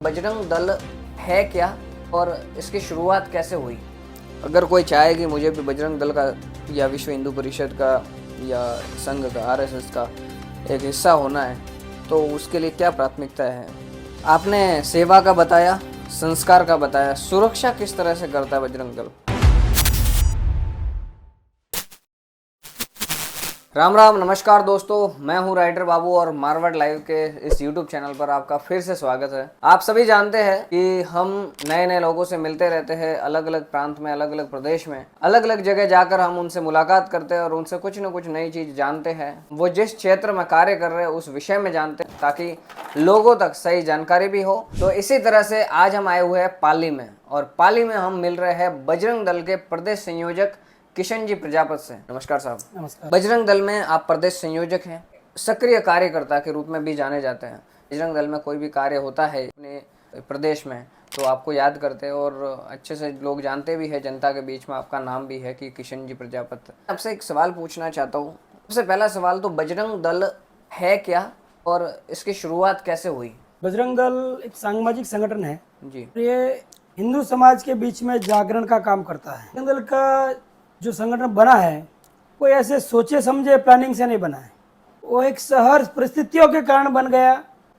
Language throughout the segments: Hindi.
बजरंग दल है क्या और इसकी शुरुआत कैसे हुई? अगर कोई चाहे कि मुझे भी बजरंग दल का या विश्व हिंदू परिषद का या संघ का आरएसएस का एक हिस्सा होना है तो उसके लिए क्या प्राथमिकता है? आपने सेवा का बताया, संस्कार का बताया, सुरक्षा किस तरह से करता है बजरंग दल? राम राम, नमस्कार दोस्तों, मैं हूं राइटर बाबू और मारवाड़ लाइव के इस यूट्यूब चैनल पर आपका फिर से स्वागत है। आप सभी जानते हैं कि हम नए नए लोगों से मिलते रहते हैं, अलग अलग प्रांत में, अलग अलग प्रदेश में, अलग अलग जगह जाकर हम उनसे मुलाकात करते हैं और उनसे कुछ न कुछ नई चीज जानते हैं। वो जिस क्षेत्र में कार्य कर रहे हैं उस विषय में जानते हैं ताकि लोगों तक सही जानकारी भी हो। तो इसी तरह से आज हम आए हुए हैं पाली में, और पाली में हम मिल रहे हैं बजरंग दल के प्रदेश संयोजक किशन जी प्रजापत से। नमस्कार साहब। नमस्कार। बजरंग दल में आप प्रदेश संयोजक हैं, सक्रिय कार्यकर्ता के रूप में भी जाने जाते हैं। बजरंग दल में कोई भी कार्य होता है अपने प्रदेश में तो आपको याद करते हैं और अच्छे से लोग जानते भी है, जनता के बीच में आपका नाम भी है कि किशन जी प्रजापत। आपसे एक सवाल पूछना चाहता हूँ। सबसे पहला सवाल तो बजरंग दल है क्या और इसकी शुरुआत कैसे हुई? बजरंग दल एक सामाजिक संगठन है जी। ये हिंदू समाज के बीच में जागरण का काम करता है। बजरंग दल का जो संगठन बना है वो ऐसे सोचे समझे प्लानिंग से नहीं बना है। वो एक शहर परिस्थितियों के कारण बन गया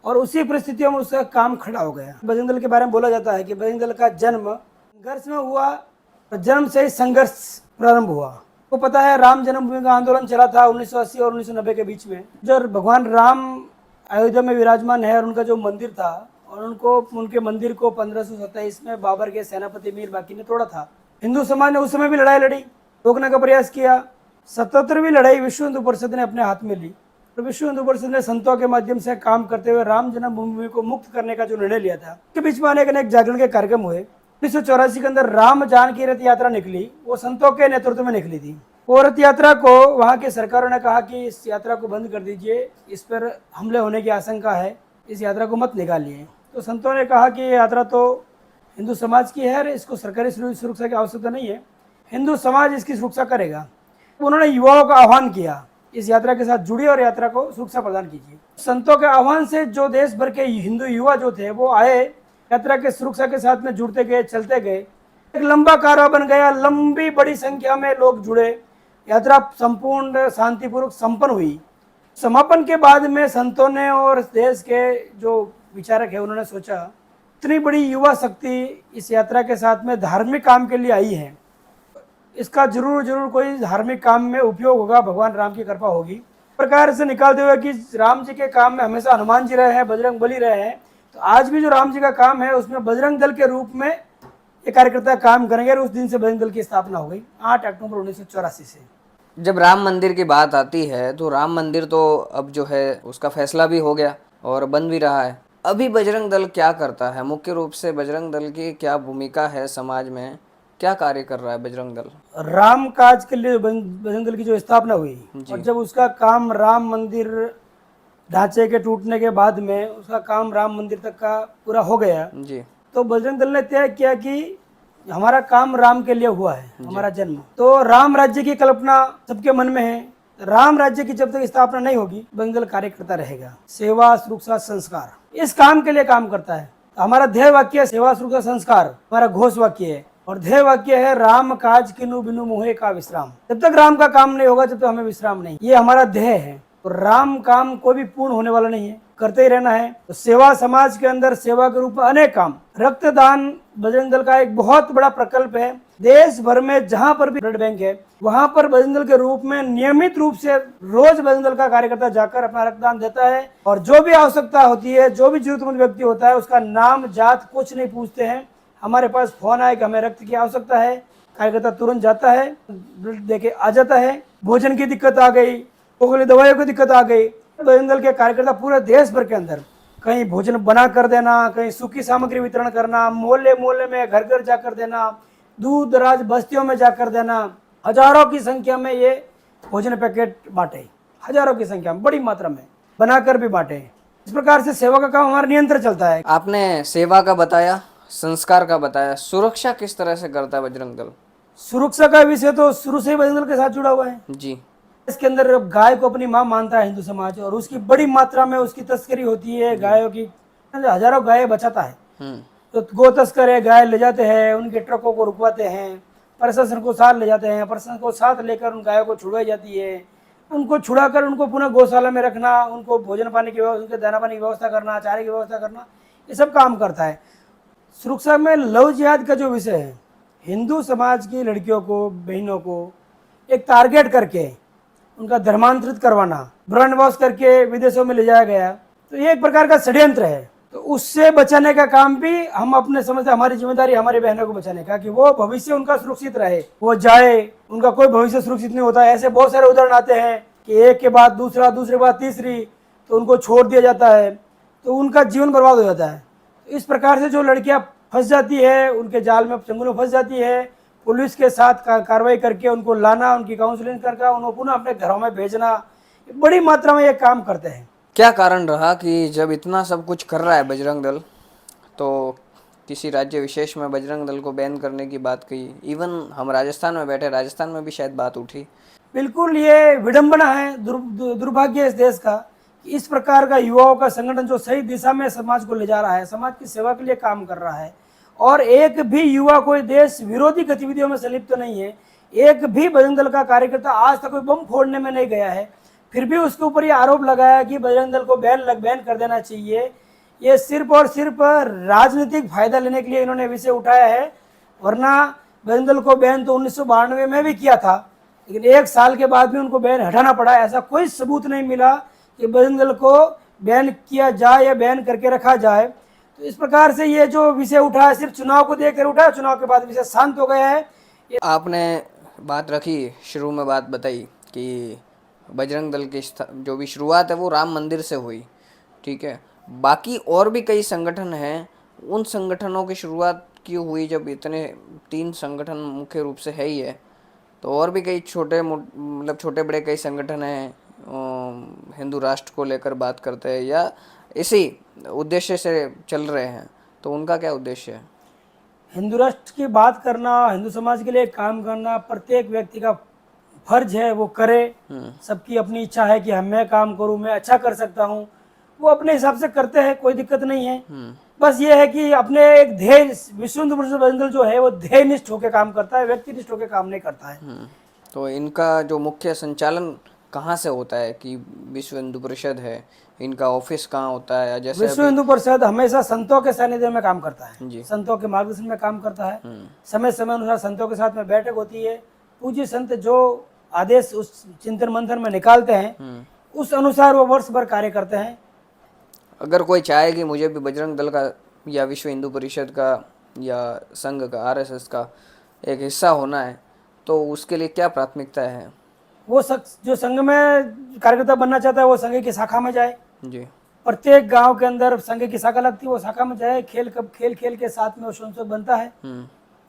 और उसी परिस्थितियों में उसका काम खड़ा हो गया। बजरंग दल के बारे में बोला जाता है कि बजरंग दल का जन्म संघर्ष में हुआ, तो जन्म से ही संघर्ष प्रारंभ हुआ। वो पता है राम जन्मभूमि का आंदोलन चला था 1980 और 1990 के बीच में। जो भगवान राम अयोध्या में विराजमान है और उनका जो मंदिर था और उनके मंदिर को 1527 में बाबर के सेनापति मीर बाकी ने तोड़ा था। हिंदू समाज ने उस समय भी लड़ाई लड़ी, रोकने का प्रयास किया। 77वीं लड़ाई विश्व हिंदू परिषद ने अपने हाथ में ली और विश्व हिंदू परिषद ने संतों के माध्यम से काम करते हुए राम जन्मभूमि को मुक्त करने का जो निर्णय लिया था, उसके बीच में अनेक जागरण के कार्यक्रम हुए। 1984 के अंदर राम जानकी रथ यात्रा निकली, वो संतों के नेतृत्व में निकली थी। वो रथ यात्रा को वहाँ की सरकारों ने कहा कि इस यात्रा को बंद कर दीजिए, इस पर हमले होने की आशंका है, इस यात्रा को मत निकालिए। तो संतों ने कहा कि ये यात्रा तो हिंदू समाज की है, इसको सरकारी सुरक्षा की आवश्यकता नहीं है, हिंदू समाज इसकी सुरक्षा करेगा। उन्होंने युवाओं का आह्वान किया, इस यात्रा के साथ जुड़िए और यात्रा को सुरक्षा प्रदान कीजिए। संतों के आह्वान से जो देश भर के हिंदू युवा जो थे वो आए, यात्रा के सुरक्षा के साथ में जुड़ते गए, चलते गए। एक लंबा कारवा बन गया, लंबी बड़ी संख्या में लोग जुड़े, यात्रा संपूर्ण शांतिपूर्वक संपन्न हुई। समापन के बाद में संतों ने और देश के जो विचारक है उन्होंने सोचा इतनी बड़ी युवा शक्ति इस यात्रा के साथ में धार्मिक काम के लिए आई है, इसका जरूर कोई धार्मिक काम में उपयोग होगा, भगवान राम की कृपा होगी। प्रकार से निकालते हुए कि राम जी के काम में हमेशा हनुमान जी रहे हैं, बजरंग बली रहे हैं, तो आज भी जो राम जी का काम है उसमें बजरंग दल के रूप में ये कार्यकर्ता काम करेंगे। और उस दिन से बजरंग दल की स्थापना हो गई 8 अक्टूबर 1984 से। जब राम मंदिर की बात आती है तो राम मंदिर तो अब जो है उसका फैसला भी हो गया और बन भी रहा है। अभी बजरंग दल क्या करता है? मुख्य रूप से बजरंग दल की क्या भूमिका है समाज में, क्या कार्य कर रहा है बजरंग दल? राम काज के लिए बजरंग दल की जो स्थापना हुई और जब उसका काम राम मंदिर ढांचे के टूटने के बाद में उसका काम राम मंदिर तक का पूरा हो गया जी, तो बजरंग दल ने तय किया कि हमारा काम राम के लिए हुआ है, हमारा जन्म। तो राम राज्य की कल्पना सबके मन में है। राम राज्य की जब तक स्थापना नहीं होगी बजरंग दल कार्य करता रहेगा। सेवा, सुरक्षा, संस्कार, इस काम के लिए काम करता है। हमारा ध्येय वाक्य है सेवा, सुरक्षा, संस्कार, हमारा घोष वाक्य है। और ध्येय वाक्य है राम काज किनु बिनु मोहे का विश्राम। जब तक राम का काम नहीं होगा जब तक हमें विश्राम नहीं, ये हमारा ध्येय है। तो राम काम कोई भी पूर्ण होने वाला नहीं है, करते ही रहना है। तो सेवा, समाज के अंदर सेवा के रूप में अनेक काम। रक्तदान बजरंग दल का एक बहुत बड़ा प्रकल्प है। देश भर में जहां पर भी ब्लड बैंक है वहां पर बजरंग दल के रूप में नियमित रूप से रोज बजरंग दल का कार्यकर्ता जाकर अपना रक्तदान देता है। और जो भी आवश्यकता होती है, जो भी जरूरतमंद व्यक्ति होता है, उसका नाम जात कुछ नहीं पूछते हैं। हमारे पास फोन आए कि हमें रक्त की आवश्यकता है, कार्यकर्ता तुरंत जाता है, ब्लड देके आ जाता है। भोजन की दिक्कत आ गई, दवाइयों की दिक्कत आ गई, बजरंग दल के कार्यकर्ता पूरे देश भर के अंदर कहीं भोजन बना कर देना, कहीं सूखी सामग्री वितरण करना, मोहल्ले मोहल्ले में घर घर जाकर देना, दूर दराज बस्तियों में जाकर देना, हजारों की संख्या में ये भोजन पैकेट बांटे, हजारों की संख्या में बड़ी मात्रा में बनाकर भी बांटे। इस प्रकार से सेवा का काम हमारा नियंत्रण चलता है। आपने सेवा का बताया, संस्कार का बताया, सुरक्षा किस तरह से करता है बजरंग दल? सुरक्षा का विषय तो शुरू से ही बजरंग दल के साथ जुड़ा हुआ है जी। इसके अंदर गाय को अपनी मां मानता है हिंदू समाज और उसकी बड़ी मात्रा में उसकी तस्करी होती है। गायों की हजारों गायें बचाता है तो गो तस्कर है, गाय ले जाते हैं, उनके ट्रकों को रुकवाते हैं, प्रशासन को साथ ले जाते हैं, प्रशासन को साथ लेकर उन गायों को छुड़वाई जाती है, उनको छुड़ाकर उनको पुनः गौशाला में रखना, उनको भोजन पानी की व्यवस्था, उनके दाना पानी की व्यवस्था करना, चारे की व्यवस्था करना, ये सब काम करता है। सुरक्षा में लव जिहाद का जो विषय है, हिंदू समाज की लड़कियों को, बहनों को एक टारगेट करके उनका धर्मांतरित करवाना, ब्रह्मवास करके विदेशों में ले जाया गया, तो ये एक प्रकार का षड्यंत्र है। तो उससे बचाने का काम भी हम अपने समझते, हमारी जिम्मेदारी हमारी बहनों को बचाने का, कि वो भविष्य उनका सुरक्षित रहे, वो जाए, उनका कोई भविष्य सुरक्षित नहीं होता है। ऐसे बहुत सारे उदाहरण आते हैं कि एक के बाद दूसरा, दूसरे बाद तीसरी, तो उनको छोड़ दिया जाता है, तो उनका जीवन बर्बाद हो जाता है। तो इस प्रकार से जो लड़कियां फंस जाती है, उनके जाल में, चंगुल में फंस जाती है, पुलिस के साथ कार्रवाई करके उनको लाना, उनकी काउंसलिंग करके उनको पुनः अपने घरों में भेजना, बड़ी मात्रा में ये काम करते हैं। क्या कारण रहा कि जब इतना सब कुछ कर रहा है बजरंग दल, तो किसी राज्य विशेष में बजरंग दल को बैन करने की बात कही? इवन हम राजस्थान में बैठे, राजस्थान में भी शायद बात उठी। बिल्कुल, ये विडंबना है, दुर्भाग्य इस देश का, कि इस प्रकार का युवाओं का संगठन जो सही दिशा में समाज को ले जा रहा है, समाज की सेवा के लिए काम कर रहा है, और एक भी युवा कोई देश विरोधी गतिविधियों में संलिप्त तो नहीं है, एक भी बजरंग दल का कार्यकर्ता आज तक कोई बम फोड़ने में नहीं गया है, फिर भी उसके ऊपर ये आरोप लगाया कि बजरंग दल को बैन कर देना चाहिए। ये सिर्फ और सिर्फ राजनीतिक फायदा लेने के लिए इन्होंने विषय उठाया है, वरना बजरंग दल को बैन तो 1992 में भी किया था, लेकिन एक साल के बाद भी उनको बैन हटाना पड़ा। ऐसा कोई सबूत नहीं मिला कि बजरंग दल को बैन किया जाए या बैन करके रखा जाए। तो इस प्रकार से ये जो विषय उठा है, सिर्फ चुनाव को देखकर उठा, चुनाव के बाद विषय शांत हो गया है। आपने बात रखी, शुरू में बात बताई कि बजरंग दल की जो भी शुरुआत है वो राम मंदिर से हुई, ठीक है। बाकी और भी कई संगठन हैं, उन संगठनों की शुरुआत क्यों हुई? जब इतने 3 संगठन मुख्य रूप से है ही है, तो और भी कई मतलब छोटे बड़े कई संगठन हैं, हिंदू राष्ट्र को लेकर बात करते हैं या इसी उद्देश्य से चल रहे हैं, तो उनका क्या उद्देश्य है? हिंदू राष्ट्र की बात करना, हिंदू समाज के लिए काम करना प्रत्येक व्यक्ति का फर्ज है, वो करे। सबकी अपनी इच्छा है कि मैं काम करूं, मैं अच्छा कर सकता हूं, वो अपने हिसाब से करते हैं, कोई दिक्कत नहीं है। बस ये है कि अपने एक ध्येय, विश्व हिंदू परिषद बजरंग दल जो है वो ध्येयनिष्ठ होकर काम करता है, व्यक्तिनिष्ठ होकर काम नहीं करता है। तो इनका जो मुख्य संचालन कहाँ से होता है? कि विश्व हिंदू परिषद है, इनका ऑफिस कहाँ होता है? जैसे विश्व हिंदू परिषद हमेशा संतों के सानिध्य में काम करता है जी। संतों के मार्गदर्शन में काम करता है। समय समय अनुसार संतों के साथ में बैठक होती है, पूज्य संत जो आदेश उस चिंतन मंथन में निकालते हैं, उस अनुसार वो वर्ष भर कार्य करते हैं। अगर कोई चाहे कि मुझे भी बजरंग दल का या विश्व हिंदू परिषद का या संघ का, आरएसएस का एक हिस्सा होना है, तो उसके लिए क्या प्राथमिकता है? वो शख्स जो संघ में कार्यकर्ता बनना चाहता है, वो संघ की शाखा में जाए। जी। प्रत्येक गांव के अंदर संघ की शाखा लगती है, वो शाखा में जाए। खेल के साथ में वो संसद बनता है,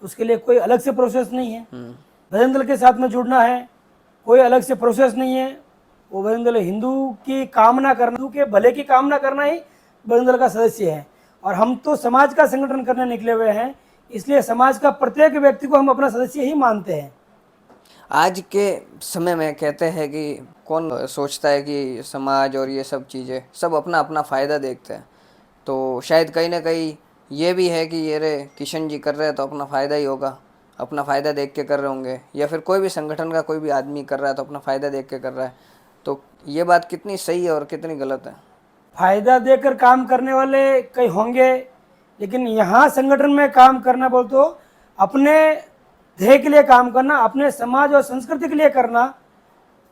उसके लिए कोई अलग से प्रोसेस नहीं है। बजरंग दल के साथ में जुड़ना है, कोई अलग से प्रोसेस नहीं है। वो बजरंग दल हिंदू की कामना करना, हिंदू के भले की कामना करना ही बजरंग दल का सदस्य है। और हम तो समाज का संगठन करने निकले हुए हैं, इसलिए समाज का प्रत्येक व्यक्ति को हम अपना सदस्य ही मानते हैं। आज के समय में कहते हैं कि कौन सोचता है कि समाज और ये सब चीज़ें सब अपना अपना फ़ायदा देखते हैं, तो शायद कहीं ना कहीं ये भी है कि ये रे किशन जी कर रहे हैं तो अपना फ़ायदा ही होगा, अपना फ़ायदा देख के कर रहे होंगे, या फिर कोई भी संगठन का कोई भी आदमी कर रहा है तो अपना फ़ायदा देख के कर रहा है। तो ये बात कितनी सही है और कितनी गलत है? फायदा देकर काम करने वाले कई होंगे, लेकिन यहाँ संगठन में काम करना बोल तो अपने ध्येय के लिए काम करना, अपने समाज और संस्कृति के लिए करना,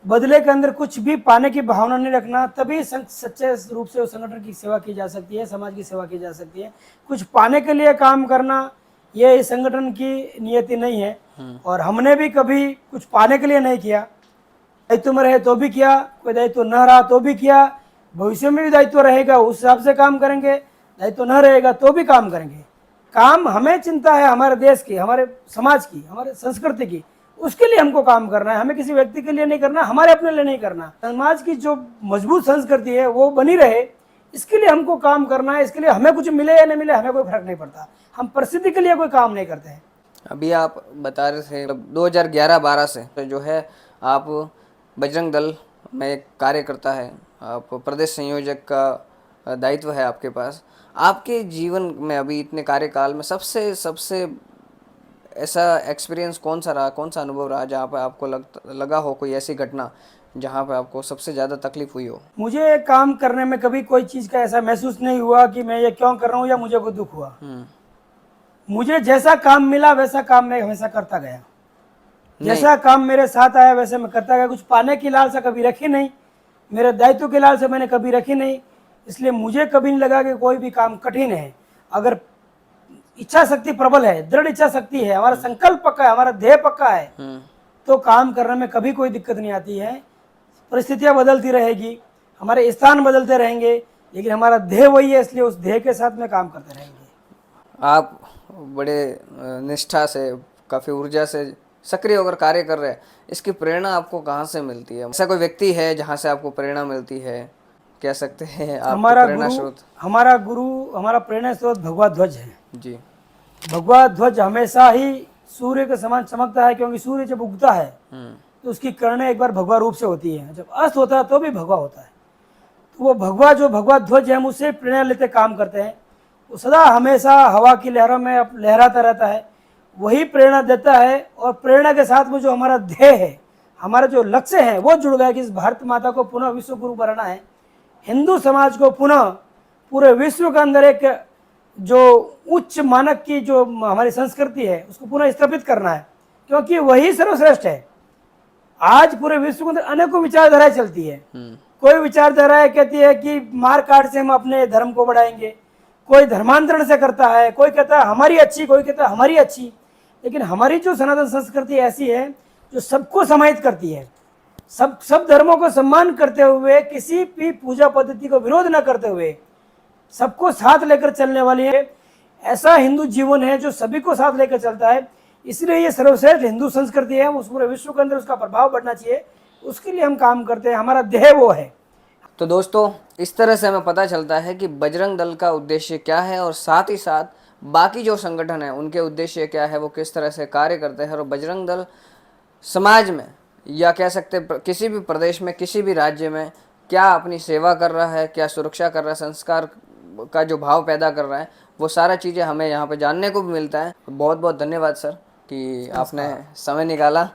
बदले के अंदर कुछ भी पाने की भावना नहीं रखना, तभी सच्चे रूप से उस संगठन की सेवा की जा सकती है, समाज की सेवा की जा सकती है। कुछ पाने के लिए काम करना ये इस संगठन की नियति नहीं है, और हमने भी कभी कुछ पाने के लिए नहीं किया। दायित्व में रहे तो भी किया, कोई दायित्व न रहा तो भी किया, भविष्य में भी दायित्व रहेगा उस हिसाब से काम करेंगे, दायित्व न रहेगा तो भी काम करेंगे। काम हमें चिंता है हमारे देश की, हमारे समाज की, हमारे संस्कृति की, उसके लिए हमको काम करना है। हमें किसी व्यक्ति के लिए नहीं करना, हमारे अपने लिए नहीं करना। समाज की जो मजबूत संस्कृति है वो बनी रहे, इसके लिए हमको काम करना है। इसके लिए हमें कुछ मिले या नहीं मिले हमें कोई फर्क नहीं पड़ता। हम प्रसिद्धि के लिए कोई काम नहीं करते हैं। अभी आप बता रहे थे 2011-12 से तो जो है आप बजरंग दल में एक कार्य करता है, आप प्रदेश संयोजक का दायित्व है आपके पास। आपके जीवन में अभी इतने कार्यकाल में सबसे सबसे ऐसा एक्सपीरियंस कौन सा रहा, कौन सा अनुभव रहा जहाँ पे आपको लगा हो कोई ऐसी घटना जहाँ पे आपको सबसे ज़्यादा तकलीफ हुई हो? मुझे काम करने में कभी कोई चीज़ का ऐसा महसूस नहीं हुआ कि मैं ये क्यों कर रहा हूँ या मुझे कोई दुख हुआ। मुझे जैसा काम मिला वैसा काम मैं हमेशा करता गया, जैसा काम मेरे साथ आया वैसे मैं करता गया। कुछ पाने की लालसा कभी रखी नहीं, मेरे दायित्व की लालसा मैंने कभी रखी नहीं। इसलिए मुझे कभी नहीं लगा कि कोई भी काम कठिन है। अगर इच्छा शक्ति प्रबल है, दृढ़ इच्छा शक्ति है, हमारा संकल्प पक्का है, हमारा ध्येय पक्का है, तो काम करने में कभी कोई दिक्कत नहीं आती है। परिस्थितियां बदलती रहेगी, हमारे स्थान बदलते रहेंगे, लेकिन हमारा ध्येय वही है, इसलिए उस ध्येय के साथ में काम करते रहेंगे। आप बड़े निष्ठा से, काफ़ी ऊर्जा से सक्रिय होकर कार्य कर रहे हैं। इसकी प्रेरणा आपको कहाँ से मिलती है? ऐसा कोई व्यक्ति है जहाँ से आपको प्रेरणा मिलती है, कह सकते हैं आप प्रेरणा स्रोत? हमारा गुरु, हमारा प्रेरणा स्रोत भगवा ध्वज है जी। भगवा ध्वज हमेशा ही सूर्य के समान चमकता है, क्योंकि सूर्य जब उगता है तो उसकी किरणें एक बार भगवा रूप से होती है, जब अस्त होता है तो भी भगवा होता है। तो वो भगवा, जो भगवा ध्वज है, हम उससे प्रेरणा लेते काम करते हैं। वो सदा हमेशा हवा की लहरों में लहराता रहता है, वही प्रेरणा देता है। और प्रेरणा के साथ में जो हमारा ध्येय है, हमारा जो लक्ष्य है, वो जुड़ गया कि इस भारत माता को पुनः विश्व गुरु बनाना है। हिंदू समाज को पुनः पूरे विश्व के अंदर एक जो उच्च मानक की जो हमारी संस्कृति है उसको पुनः स्थापित करना है, क्योंकि वही सर्वश्रेष्ठ है। आज पूरे विश्व के अंदर अनेकों विचारधाराएं चलती है। कोई विचारधाराएं कहती है कि मार काट से हम अपने धर्म को बढ़ाएंगे, कोई धर्मांतरण से करता है, कोई कहता है हमारी अच्छी, कोई कहता है हमारी अच्छी। लेकिन हमारी जो सनातन संस्कृति ऐसी है जो सबको समाहित करती है, सब धर्मों को सम्मान करते हुए, किसी भी पूजा पद्धति को विरोध न करते हुए सबको साथ लेकर चलने वाली है। ऐसा हिंदू जीवन है जो सभी को साथ लेकर चलता है। इसलिए ये सर्वश्रेष्ठ हिंदू संस्कृति है, उस पूरे विश्व के अंदर उसका प्रभाव बढ़ना चाहिए, उसके लिए हम काम करते हैं। हमारा ध्येय वो है। तो दोस्तों, इस तरह से हमें पता चलता है कि बजरंग दल का उद्देश्य क्या है, और साथ ही साथ बाकी जो संगठन है उनके उद्देश्य क्या है, वो किस तरह से कार्य करते हैं। और बजरंग दल समाज में, या कह सकते हैं किसी भी प्रदेश में, किसी भी राज्य में क्या अपनी सेवा कर रहा है, क्या सुरक्षा कर रहा है, संस्कार का जो भाव पैदा कर रहा है, वो सारा चीज़ें हमें यहाँ पे जानने को भी मिलता है। बहुत बहुत धन्यवाद सर कि आपने समय निकाला।